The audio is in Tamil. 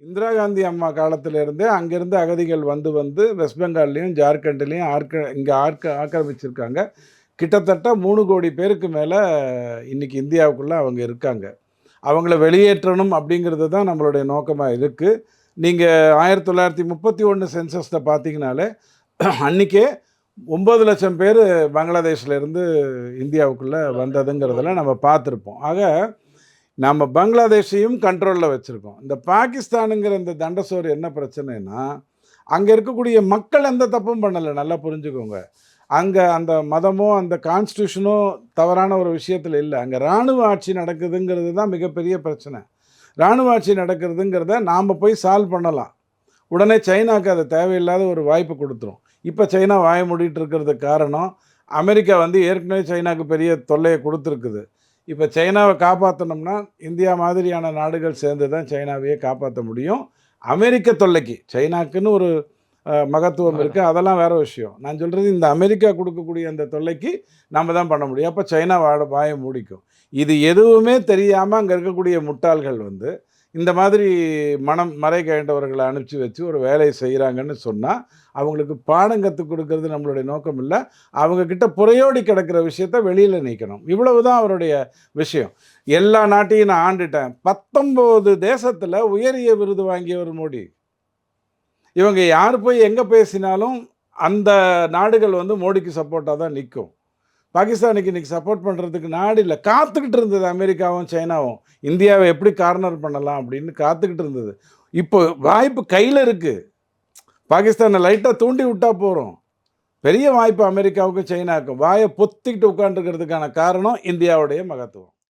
இந்திரா காந்தி அம்மா காலத்திலிருந்தே அங்கேருந்து அகதிகள் வந்து வந்து வெஸ்ட் பெங்கால்லையும், ஜார்க்கண்ட்லயும் இங்க ஆக்கிரமிச்சிருக்காங்க. கிட்டத்தட்ட 3,00,00,000 பேருக்கு மேல இன்னைக்கு இந்தியாவுக்குள்ள அவங்க இருக்காங்க. அவங்கள வெளியேற்றணும் அப்படிங்கிறது தான் நம்மளுடைய நோக்கமா இருக்கு. நீங்க 1931 சென்சஸ்ல பார்த்தீங்கனாலே, அன்னைக்கே 9,00,000 பேரு பங்களாதேஷ்ல இருந்து இந்தியாவுக்குள்ள வந்ததுங்கிறதெல்லாம் நம்ம பார்த்திருப்போம். ஆக நம்ம பங்களாதேஷையும் கண்ட்ரோல்ல வச்சிருக்கோம். இந்த பாகிஸ்தானுங்கிற இந்த தண்டசோறு என்ன பிரச்சனைன்னா, அங்க இருக்கக்கூடிய மக்கள் எந்த தப்பும் பண்ணல. நல்லா புரிஞ்சுக்கோங்க. அங்க அந்த மதமோ, அந்த கான்ஸ்டிடியூஷனோ தவறான ஒரு விஷயத்துல இல்ல. அங்க ராணுவ ஆட்சி நடக்குதுங்கிறது தான் மிகப்பெரிய பிரச்சனை. ராணுவ ஆட்சி நடக்கிறதுங்கிறத நாம போய் சால்வ் பண்ணலாம். உடனே சைனாக்கு அது தேவையில்லாத ஒரு வாய்ப்பு குடுத்துரும். இப்ப சைனா வாய மூடிட்டு இருக்கிறதுக்கு காரணம், அமெரிக்கா வந்து ஏற்கனவே சைனாக்கு பெரிய தொல்லைய குடுத்துருக்குது. இப்ப சைனாவ காப்பாத்தணும்னா, இந்தியா மாதிரியான நாடுகள் சேர்ந்து தான் சைனாவையே காப்பாத்த முடியும். அமெரிக்க தொல்லைக்கு, சைனாக்குன்னு ஒரு மகத்துவம் இருக்கு. அதெல்லாம் வேற விஷயம். நான் சொல்றது இந்த அமெரிக்கா குடுக்கக்கூடிய அந்த தொல்லைக்கு நாம தான் பண்ண முடியும். அப்ப சைனா வாய மூடிக்கும். இது எதுவுமே தெரியாம அங்க இருக்கக்கூடிய முட்டாள்கள் வந்து, இந்த மாதிரி மறை கயண்டவர்கள அனுப்பிச்சு வச்சு ஒரு வேலைய செய்றாங்கன்னு சொன்னா, அவங்களுக்கு பாடம் கத்துக் குடுக்கறது நம்மளுடைய நோக்கம் இல்ல. அவங்க கிட்ட புரையோடி கிடக்கிற விஷயத்த வெளியில நீக்கணும். இவ்வளவுதான் அவருடைய விஷயம். எல்லா நாட்டையும் நான் ஆண்டுட்டேன். 19 தேசத்துல உயரிய விருது வாங்கியவர் மோடி. இவங்க யார் போய் எங்க பேசினாலும், அந்த நாடுகள் வந்து மோடிக்கு சப்போர்ட்டா தான் நிக்கும். பாகிஸ்தானுக்கு இன்னைக்கு சப்போர்ட் பண்றதுக்கு நாடு இல்ல. காத்துக்கிட்டு இருந்தது அமெரிக்காவும், சைனாவும். இந்தியாவ எப்படி கார்னர் பண்ணலாம் அப்படின்னு காத்துக்கிட்டு இருந்தது. இப்போ வாய்ப்பு கையில இருக்கு. பாகிஸ்தான லைட்டா தூண்டி விட்டா போதும். பெரிய வாய்ப்பு அமெரிக்காவுக்கும், சைனாவுக்கும். வாய பொத்திக்கிட்டு உட்கார்ந்துருக்கிறதுக்கான காரணம் இந்தியாவுடைய மகத்துவம்.